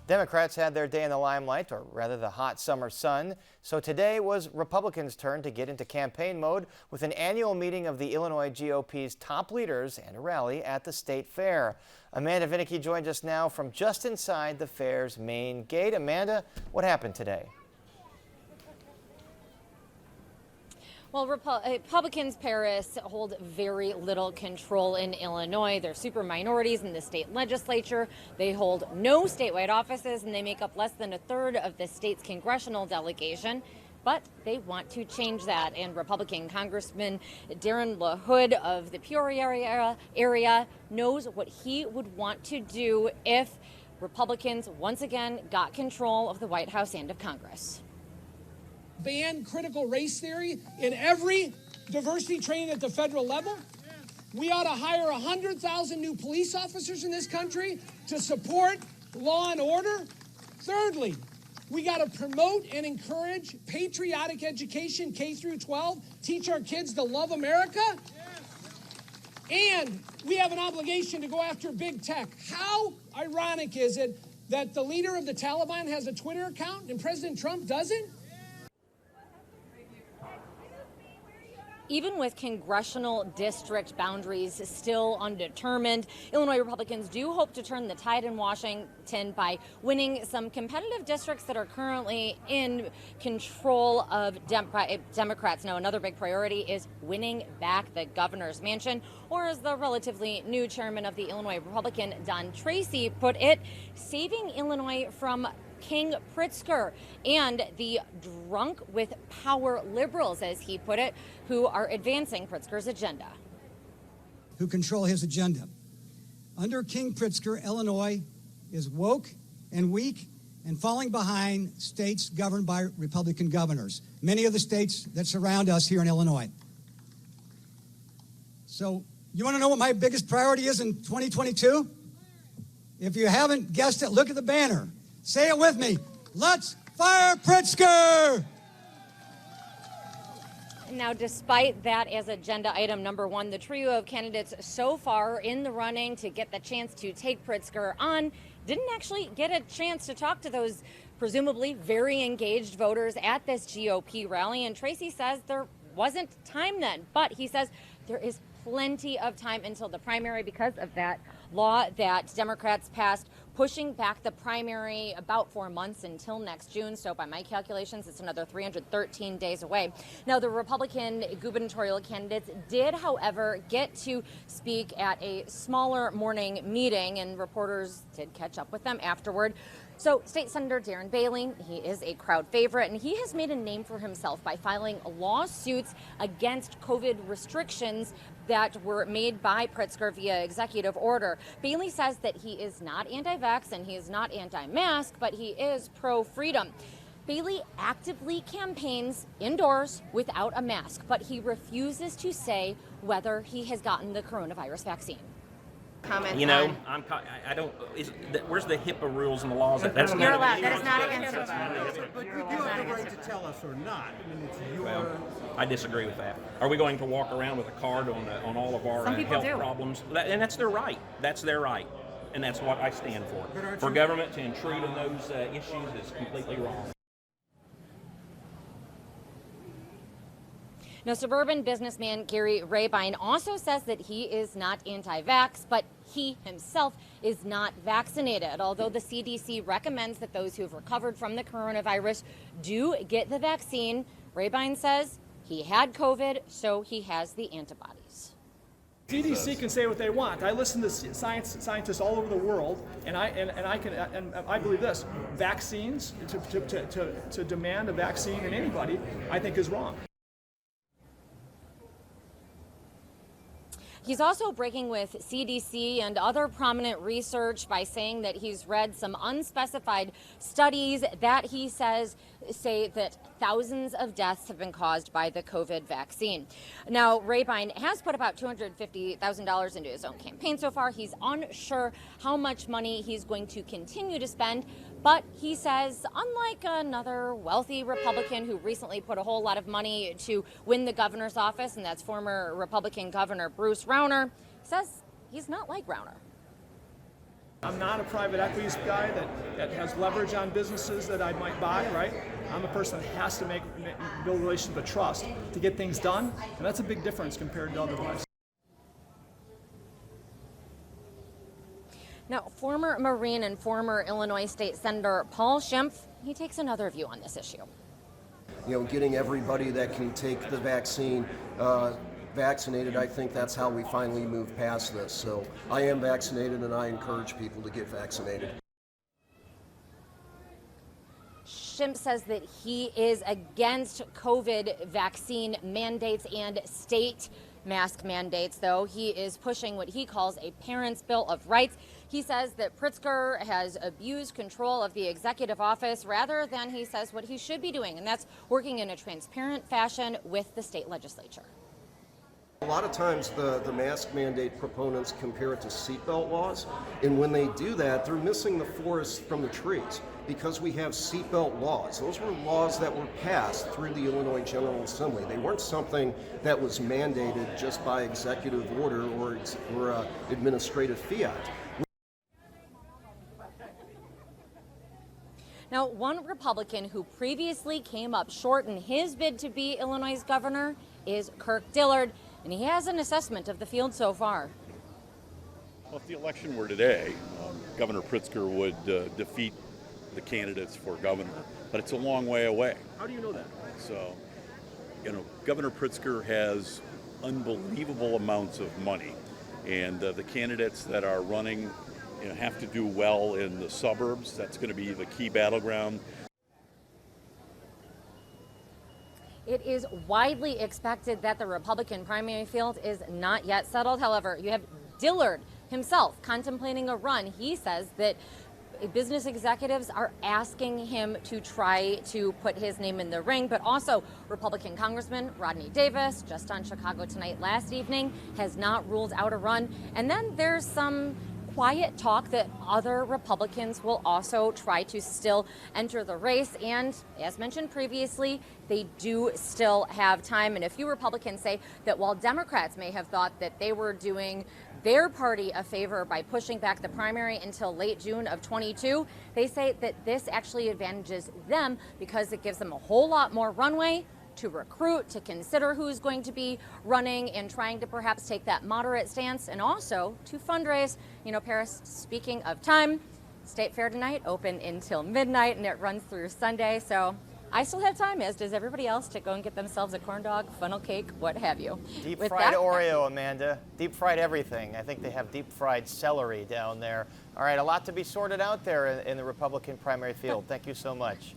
Democrats had their day in the limelight, or rather the hot summer sun. So today was Republicans' turn to get into campaign mode with an annual meeting of the Illinois GOP's top leaders and a rally at the state fair. Amanda Vinicky joins us now from just inside the fair's main gate. Amanda, what happened today? Well, Republicans, Paris, hold very little control in Illinois. They're super minorities in the state legislature. They hold no statewide offices, and they make up less than a third of the state's congressional delegation. But they want to change that, and Republican Congressman Darren LaHood of the Peoria area knows what he would want to do if Republicans once again got control of the White House and of Congress. Ban critical race theory in every diversity training at the federal level. We ought to hire 100,000 new police officers in this country to support law and order. Thirdly, we got to promote and encourage patriotic education, K through 12, teach our kids to love America. And we have an obligation to go after big tech. How ironic is it that the leader of the Taliban has a Twitter account and President Trump doesn't? Even with congressional district boundaries still undetermined, Illinois Republicans do hope to turn the tide in Washington by winning some competitive districts that are currently in control of Democrats. Now, another big priority is winning back the governor's mansion, or as the relatively new chairman of the Illinois Republican, Don Tracy, put it, saving Illinois from King Pritzker and the drunk with power liberals, as he put it, who are advancing Pritzker's agenda. Who control his agenda. Under King Pritzker, Illinois is woke and weak and falling behind states governed by Republican governors, many of the states that surround us here in Illinois. So you want to know what my biggest priority is in 2022? If you haven't guessed it, look at the banner. Say it with me. Let's fire Pritzker! Now, despite that as agenda item number one, the trio of candidates so far in the running to get the chance to take Pritzker on didn't actually get a chance to talk to those presumably very engaged voters at this GOP rally. And Tracy says there wasn't time then, but he says there is plenty of time until the primary because of that law that Democrats passed, pushing back the primary about 4 months until next June. So by my calculations, it's another 313 days away. Now, the Republican gubernatorial candidates did, however, get to speak at a smaller morning meeting, and reporters did catch up with them afterward. So State Senator Darren Bailey, he is a crowd favorite, and he has made a name for himself by filing lawsuits against COVID restrictions that were made by Pritzker via executive order. Bailey says that he is not anti-vax and he is not anti-mask, but he is pro-freedom. Bailey actively campaigns indoors without a mask, but he refuses to say whether he has gotten the coronavirus vaccine. You know, I don't. Where's the HIPAA rules and the laws? That's You're allowed. That is not against it. But you do have the right to tell us or not. I mean, it's your. Well, I disagree with that. Are we going to walk around with a card on all of our health problems? And that's their right. That's their right, and that's what I stand for. For government to intrude on those issues is completely wrong. Now, suburban businessman Gary Rabine also says that he is not anti-vax, but he himself is not vaccinated. Although the CDC recommends that those who have recovered from the coronavirus do get the vaccine, Rabine says he had COVID, so he has the antibodies. CDC can say what they want. I listen to scientists all over the world, and I believe this: vaccines to demand a vaccine in anybody, I think is wrong. He's also breaking with CDC and other prominent research by saying that he's read some unspecified studies that he says say that thousands of deaths have been caused by the COVID vaccine. Now, Rabine has put about $250,000 into his own campaign so far. He's unsure how much money he's going to continue to spend, but he says, unlike another wealthy Republican who recently put a whole lot of money to win the governor's office, and that's former Republican Governor Bruce Rauner, says he's not like Rauner. I'm not a private equities guy that has leverage on businesses that I might buy, right? I'm a person that has to build relations of trust to get things done, and that's a big difference compared to otherwise. Now, former Marine and former Illinois State Senator Paul Schimpf, he takes another view on this issue. Getting everybody that can take the vaccine vaccinated, I think that's how we finally move past this. So I am vaccinated, and I encourage people to get vaccinated. Schimpf says that he is against COVID vaccine mandates and state mask mandates, though he is pushing what he calls a parent's bill of rights. He says that Pritzker has abused control of the executive office rather than, he says, what he should be doing, and that's working in a transparent fashion with the state legislature. A lot of times the mask mandate proponents compare it to seatbelt laws, and when they do that, they're missing the forest from the trees, because we have seatbelt laws. Those were laws that were passed through the Illinois General Assembly. They weren't something that was mandated just by executive order or administrative fiat. Now, one Republican who previously came up short in his bid to be Illinois' governor is Kirk Dillard, and he has an assessment of the field so far. Well, if the election were today, Governor Pritzker would defeat the candidates for governor, but it's a long way away. How do you know that? So, Governor Pritzker has unbelievable amounts of money, and the candidates that are running have to do well in the suburbs. That's going to be the key battleground. It is widely expected that the Republican primary field is not yet settled. However, you have Dillard himself contemplating a run. He says that business executives are asking him to try to put his name in the ring, but also Republican Congressman Rodney Davis, just on Chicago Tonight last evening, has not ruled out a run. And then there's some quiet talk that other Republicans will also try to still enter the race. And as mentioned previously, they do still have time. And a few Republicans say that while Democrats may have thought that they were doing their party a favor by pushing back the primary until late June of 22, they say that this actually advantages them because it gives them a whole lot more runway to recruit, to consider who's going to be running and trying to perhaps take that moderate stance, and also to fundraise. Paris, speaking of time, State Fair tonight open until midnight and it runs through Sunday. So I still have time, as does everybody else, to go and get themselves a corn dog, funnel cake, what have you. Deep fried Oreo, Amanda. Deep fried everything. I think they have deep fried celery down there. All right, a lot to be sorted out there in the Republican primary field. Thank you so much.